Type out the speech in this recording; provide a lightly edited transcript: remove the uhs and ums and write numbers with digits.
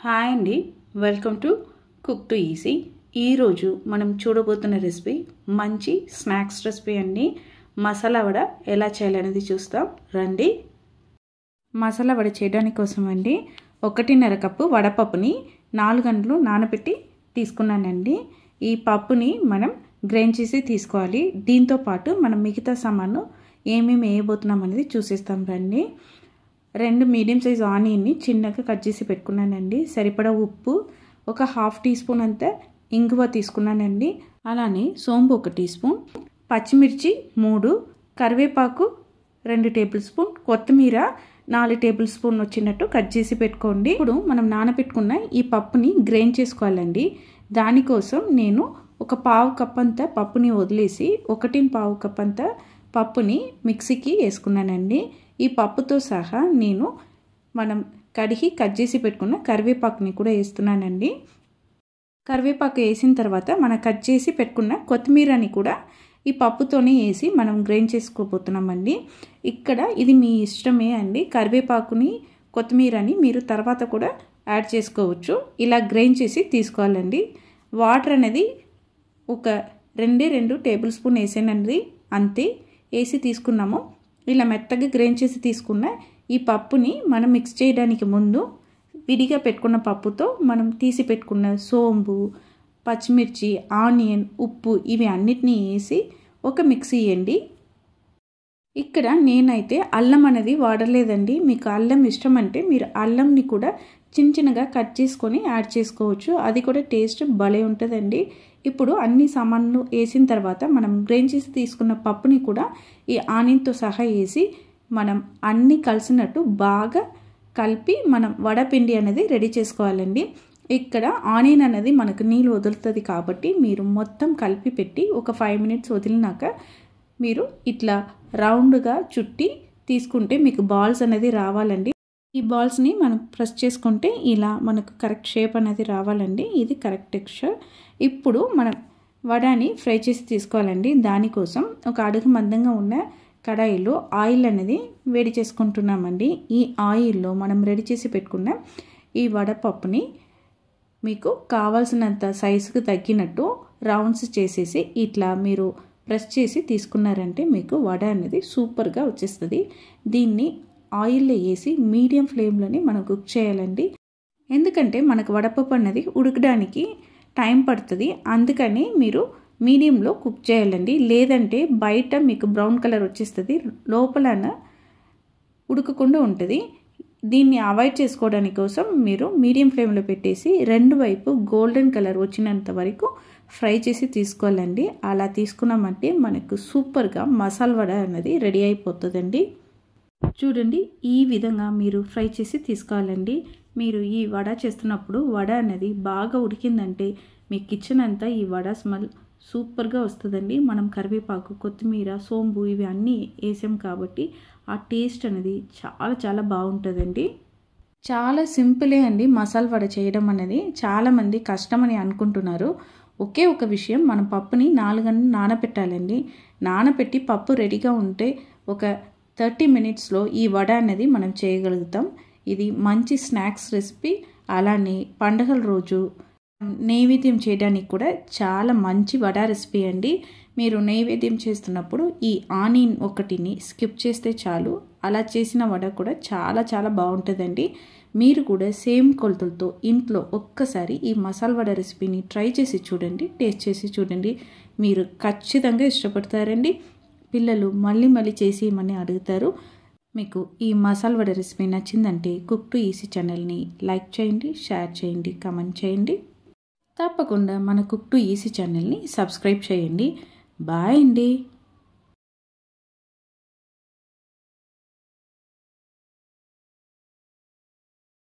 Hi అండి, welcome to cook to easy. ఈరోజు మనం చూడబోతున్న రెసిపీ మంచి స్నాక్స్ రెసిపీ అండి. మసాలా వడ ఎలా చేయాలనేది చూస్తాం రండి. మసాలా వడ చేయడానికి కోసం అండి 1.5 కప్పు వడపప్పుని 4 గంటలు నానబెట్టి తీసుకున్నానండి. ఈ పప్పుని మనం గ్రైండ్ చేసి తీసుకోవాలి. దీంతో పాటు మనం మిగతా సామాను ఏమేమి వేయబోతున్నాం అనేది చూసేస్తాం రండి. 2 మీడియం సైజ్ ఆనియన్ని చిన్నగా కట్ చేసి పెట్టుకున్నానండి. సరిపడా ఉప్పు, ఒక 1/2 టీ స్పూన్ అంతా ఇంగువ తీసుకున్నానండి. అలానే సోంపు 1 టీ స్పూన్, పచ్చిమిర్చి 3, కరివేపాకు 2 టేబుల్ స్పూన్, కొత్తిమీర 4 టేబుల్ స్పూన్ వచ్చినట్టు కట్ చేసి పెట్టుకోండి. ఇప్పుడు మనం నానబెట్టుకున్న ఈ పప్పుని గ్రైండ్ చేసుకోవాలండి. దానికోసం నేను ఒక 1/2 కప్ అంతా పప్పుని వదిలేసి 1.5 కప్ అంతా పప్పుని మిక్సీకి వేసుకున్నానండి. ఈ పప్పుతో సహా నేను మనం కడిగి కట్ చేసి పెట్టుకున్న కరివేపాకుని కూడా వేస్తున్నానండి. కరివేపాకు వేసిన తర్వాత మనం కట్ చేసి పెట్టుకున్న కొత్తిమీరని కూడా ఈ పప్పుతోనే వేసి మనం గ్రైండ్ చేసుకోబోతున్నామండి. ఇక్కడ ఇది మీ ఇష్టమే అండి. కరివేపాకుని కొత్తిమీరని మీరు తర్వాత కూడా యాడ్ చేసుకోవచ్చు. ఇలా గ్రైండ్ చేసి తీసుకోవాలండి. వాటర్ అనేది ఒక 2 టేబుల్ స్పూన్ వేసానండి, అంతే వేసి తీసుకున్నాము. ఇలా మెత్తగా గ్రైండ్ చేసి తీసుకున్న ఈ పప్పుని మనం మిక్స్ చేయడానికి ముందు విడిగా పెట్టుకున్న పప్పుతో మనం తీసి పెట్టుకున్న సోంపు, పచ్చిమిర్చి, ఆనియన్, ఉప్పు ఇవి అన్నిటినీ వేసి ఒక మిక్సీ వేయండి. ఇక్కడ నేనైతే అల్లం అనేది వాడలేదండి. మీకు అల్లం ఇష్టం అంటే మీరు అల్లంని కూడా చిన్నగా కట్ చేసుకొని యాడ్ చేసుకోవచ్చు. అది కూడా టేస్ట్ భలే ఉంటుందండి. ఇప్పుడు అన్ని సామాన్లు వేసిన తర్వాత మనం గ్రైండ్ చేసి తీసుకున్న పప్పుని కూడా ఈ ఆనియన్తో సహా వేసి మనం అన్నీ కలిసినట్టు బాగా కలిపి మనం వడపిండి అనేది రెడీ చేసుకోవాలండి. ఇక్కడ ఆనియన్ అనేది మనకు నీళ్ళు వదులుతుంది కాబట్టి మీరు మొత్తం కలిపి పెట్టి ఒక 5 మినిట్స్ వదిలినాక మీరు ఇట్లా రౌండ్గా చుట్టి తీసుకుంటే మీకు బాల్స్ అనేది రావాలండి. ఈ బాల్స్ని మనం ప్రెస్ చేసుకుంటే ఇలా మనకు కరెక్ట్ షేప్ అనేది రావాలండి. ఇది కరెక్ట్ టెక్స్చర్. ఇప్పుడు మనం వడాని ఫ్రై చేసి తీసుకోవాలండి. దానికోసం ఒక అడుగు మందంగా ఉన్న కడాయిలో ఆయిల్ అనేది వేడి చేసుకుంటున్నామండి. ఈ ఆయిల్లో మనం రెడీ చేసి పెట్టుకున్న ఈ వడపప్పుని మీకు కావాల్సినంత సైజుకు తగ్గినట్టు రౌండ్స్ చేసేసి ఇట్లా మీరు ప్రెస్ చేసి తీసుకున్నారంటే మీకు వడ అనేది సూపర్గా వచ్చేస్తుంది. దీన్ని ఆయిల్లో వేసి మీడియం ఫ్లేమ్లోనే మనం కుక్ చేయాలండి. ఎందుకంటే మనకు వడపప్పు అన్నది ఉడకడానికి టైం పడుతుంది. అందుకని మీరు మీడియంలో కుక్ చేయాలండి. లేదంటే బయట మీకు బ్రౌన్ కలర్ వచ్చేస్తుంది, లోపలన ఉడకకుండా ఉంటుంది. దీన్ని అవాయిడ్ చేసుకోవడానికి కోసం మీరు మీడియం ఫ్లేమ్లో పెట్టేసి 2 వైపు గోల్డెన్ కలర్ వచ్చినంత వరకు ఫ్రై చేసి తీసుకోవాలండి. అలా తీసుకున్నామంటే మనకు సూపర్గా మసాలా వడ అనేది రెడీ అయిపోతుందండి. చూడండి, ఈ విధంగా మీరు ఫ్రై చేసి తీసుకోవాలండి. మీరు ఈ వడ చేస్తున్నప్పుడు వడ అనేది బాగా ఉడికిందంటే మీ కిచెన్ అంతా ఈ వడ స్మెల్ సూపర్గా వస్తుందండి. మనం కరివేపాకు, కొత్తిమీర, సోంపు ఇవి అన్నీ వేసాం కాబట్టి ఆ టేస్ట్ అనేది చాలా బాగుంటుందండి. చాలా సింపులే అండి మసాలా వడ చేయడం అనేది. చాలామంది కష్టమని అనుకుంటున్నారు. ఒకే ఒక విషయం, మనం పప్పుని 4 గంటలు నానబెట్టాలండి. నానబెట్టి పప్పు రెడీగా ఉంటే ఒక 30 మినిట్స్లో ఈ వడ అనేది మనం చేయగలుగుతాం. ఇది మంచి స్నాక్స్ రెసిపీ. అలానే పండుగల రోజు నైవేద్యం చేయడానికి కూడా చాలా మంచి వడ రెసిపీ అండి. మీరు నైవేద్యం చేస్తున్నప్పుడు ఈ ఆనియన్ ఒకటిని స్కిప్ చేస్తే చాలు. అలా చేసిన వడ కూడా చాలా బాగుంటుందండి. మీరు కూడా సేమ్ కొలతలతో ఇంట్లో ఒక్కసారి ఈ మసాలా వడ రెసిపీని ట్రై చేసి చూడండి, టేస్ట్ చేసి చూడండి. మీరు ఖచ్చితంగా ఇష్టపడతారండి. పిల్లలు మళ్ళీ చేసి ఇమ్మని అడుగుతారు. మీకు ఈ మసాలా వడ రెసిపీ నచ్చిందంటే కుక్ టు ఈజీ ఛానల్ని లైక్ చేయండి, షేర్ చేయండి, కామెంట్ చేయండి. తప్పకుండా మన కుక్ టు ఈజీ ఛానల్ని సబ్స్క్రైబ్ చేయండి. బాయ్ అండి.